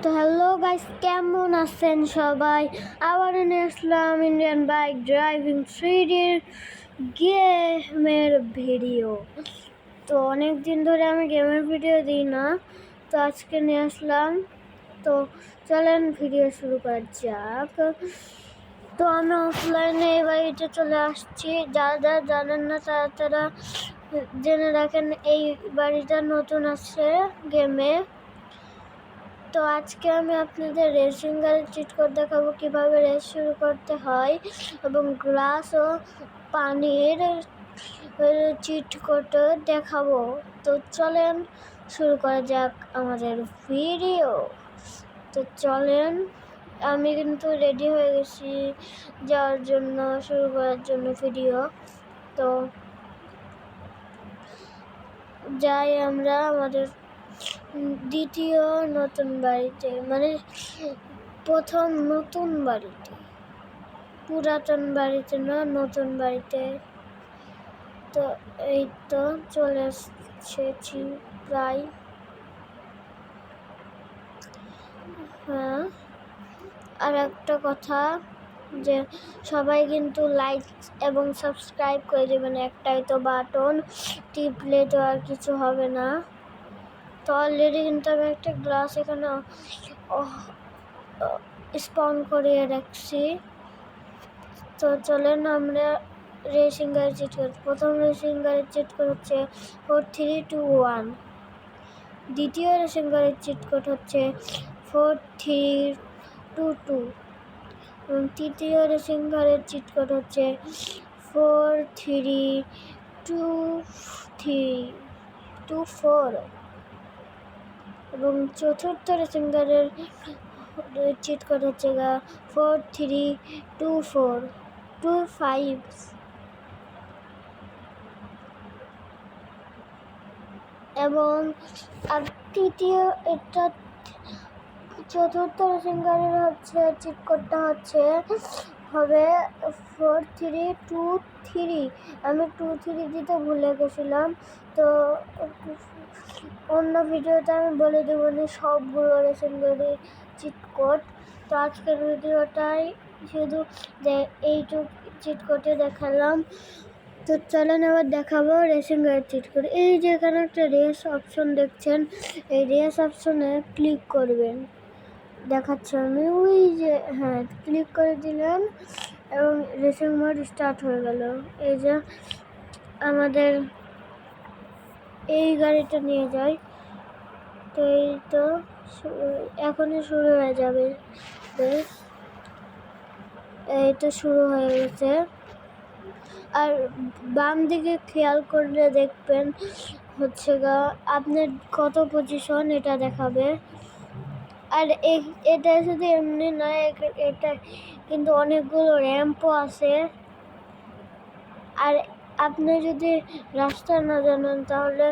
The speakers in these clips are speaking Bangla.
তো হ্যালো গাইস, কেমন আছেন সবাই? আবার নিয়ে আসলাম ইন্ডিয়ান বাইক ড্রাইভিং 3D গেমের ভিডিও। তো অনেক দিন ধরে আমি গেমের ভিডিও দিই না, তো আজকে নিয়ে আসলাম। তো চলেন ভিডিও শুরু করা যাক। তো আমি অফলাইনে এই বাড়িতে চলে আসছি। যারা যারা জানেন না তারা জেনে রাখেন, এই বাড়িটা নতুন আছে গেমে। তো আজকে আমি আপনাদের রেসিং গাড়ির চিট কোড দেখাবো, কিভাবে রেস শুরু করতে হয়, এবং গ্লাস ও পানির চিট কোড দেখাবো। তো চলেন শুরু করা যাক আমাদের ভিডিও। তো চলেন, আমি কিন্তু রেডি হয়ে গেছি যাওয়ার জন্য, শুরু করার জন্য ভিডিও। তো যাই আমরা আমাদের দ্বিতীয় নতুন বাড়িতে, মানে প্রথম নতুন বাড়িতে, পুরাতন বাড়িতে না, নতুন বাড়িতে। তো এই তো চলে এসেছি প্রায়। হ্যাঁ, আর একটা কথা, যে সবাই কিন্তু লাইক এবং সাবস্ক্রাইব করে দেবেন। একটাই তো বাটন, টিপলে তো আর কিছু হবে না। তো অলরেডি কিন্তু আমি একটা গ্লাস এখানে স্পন করিয়ে রাখছি। তো চলেন আমরা রেসিং গাড়ি চিট কোড। প্রথম রেসিং গাড়ির চিট কোড হচ্ছে 4321। দ্বিতীয় রেসিং গাড়ির চিট কোড হচ্ছে 4322 এবং তৃতীয় রেসিং গাড়ির চিট কোড হচ্ছে 4324 এবং চতুর্থ রেসিং গাড়ির চিট কোড হচ্ছে 432425 এবং তৃতীয় এটা চতুর্থ রেসিং গাড়ির হচ্ছে চিট কোডটা হবে 4323। আমি 23 দিতে ভুলে গেছিলাম, তো অন্য ভিডিওতে আমি বলে দেবো না সবগুলো রেসিং গাড়ির চিট কোড। তো আজকের ভিডিওটাই শুধু এইটুক চিট কোডে দেখালাম। তো চলেন এবার দেখাবো রেসিং গাড়ির চিট কোড। এই যে এখানে একটা রেস অপশন দেখছেন, এই রেস অপশনে ক্লিক করবেন। দেখাচ্ছি আমি, ওই যে হ্যাঁ, ক্লিক করে দিলেন এবং রেসিং মোড স্টার্ট হয়ে গেল। এই যে আমাদের এই গাড়িটা নিয়ে যায়। তো এই তো এখনই শুরু হয়ে যাবে। এই তো শুরু হয়ে গেছে। আর বাম দিকে খেয়াল করলে দেখবেন হচ্ছে আপনার কত পজিশন এটা দেখাবে। আর এটা শুধু এমনি নয়, এটা কিন্তু অনেকগুলো র্যাম্পও আছে। আর আপনি যদি রাস্তা না জানেন তাহলে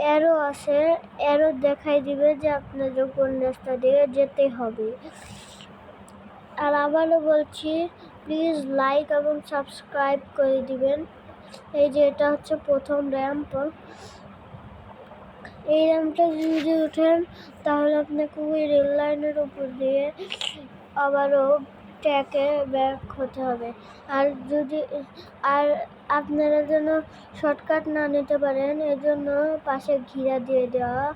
অ্যারো আছে, অ্যারো দেখাই দিবে যে আপনাদের কোন রাস্তা দিয়ে যেতে হবে। আর আবারও বলছি, প্লিজ লাইক এবং সাবস্ক্রাইব করে দিবেন। এই যে এটা হচ্ছে প্রথম র্যাম্প। এই র্যাম্পটা যদি উঠেন তাহলে আপনাকে ওই রেল লাইনের উপর দিয়ে আবারও ট্র্যাকে ব্যাক হতে হবে। আর আপনারা যেন শর্টকাট না নিতে পারেন, এজন্য পাশে ঘিরা দিয়ে দেওয়া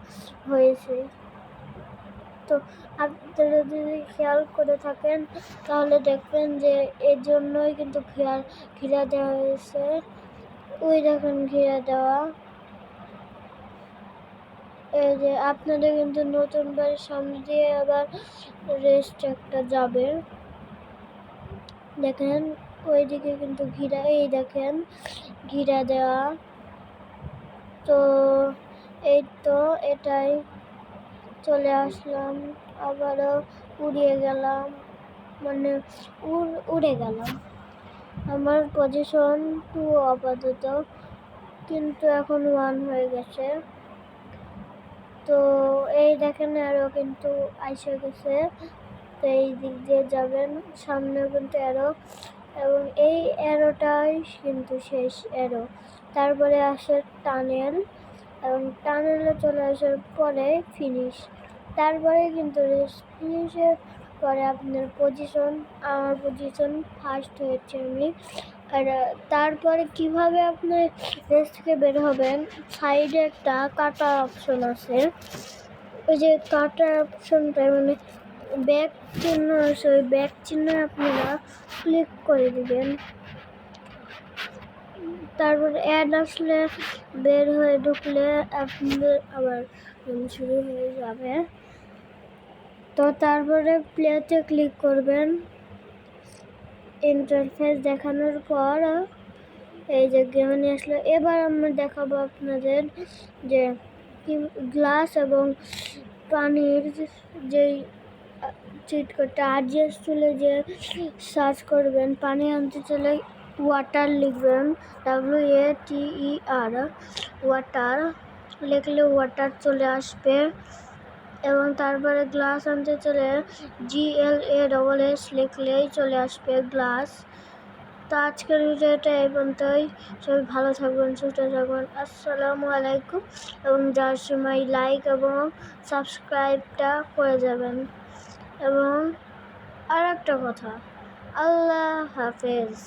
হয়েছে। তো আপনারা যদি খেয়াল করে থাকেন তাহলে দেখবেন যে এর জন্যই কিন্তু ঘিরা দেওয়া হয়েছে। ওই দেখেন ঘিরা দেওয়া। এই যে আপনাদের কিন্তু নতুন বাড়ির সামনে দিয়ে আবার রেস ট্র্যাকটা যাবে। দেখেন ওইদিকে কিন্তু ঘিরা, এই দেখেন ঘিরা দেওয়া। তো এই তো এটাই, চলে আসলাম, আবারও উড়িয়ে গেলাম, মানে উড়ে গেলাম। আমার পজিশন 2 আপাতত, কিন্তু এখন 1 হয়ে গেছে। তো এই দেখেন অ্যারো কিন্তু আইসে গেছে। তো এই দিক দিয়ে যাবেন, সামনেও কিন্তু অ্যারো, এবং এই অ্যারোটাই কিন্তু শেষ অ্যারো। তারপরে আসে টানেল, এবং টানেলে চলে আসার পরে ফিনিশ। তারপরে কিন্তু ফিনিশের পরে আপনার পজিশন, আমার পজিশন ফার্স্ট হয়েছে আমি। আর তারপরে কিভাবে আপনি রেস থেকে বের হবেন, সাইডে একটা কাটার অপশন আছে, ওই যে কাটার অপশনটা মানে ব্যাক চিহ্ন আছে, ওই ব্যাক চিহ্নে আপনারা ক্লিক করে দিবেন। তারপর অ্যাড আসলে বের হয়ে ঢুকলে আপনাদের আবার শুরু হয়ে যাবে। তো তারপরে প্লেতে ক্লিক করবেন। ইন্টারফেস দেখানোর পর এই যে গেমে নিয়ে আসলো। এবার আমরা দেখাবো আপনাদের যে গ্লাস এবং পানির যেই চিট কোডটা আরজিএস তুলে যে সার্চ করবেন, পানি আনতে চলে ওয়াটার লিখবেন, WATER ওয়াটার লিখলে ওয়াটার চলে আসবে। এবং তারপরে গ্লাস আনতে চলে GLASS লিখলেই চলে আসবে গ্লাস। তো আজকের ভিডিওটা এই পর্যন্তই। সবাই ভালো থাকবেন, সুস্থ থাকবেন। আসসালামু আলাইকুম। এবং যার সময় লাইক এবং সাবস্ক্রাইবটা করে যাবেন। এবং আর একটা কথা, আল্লাহ হাফেজ।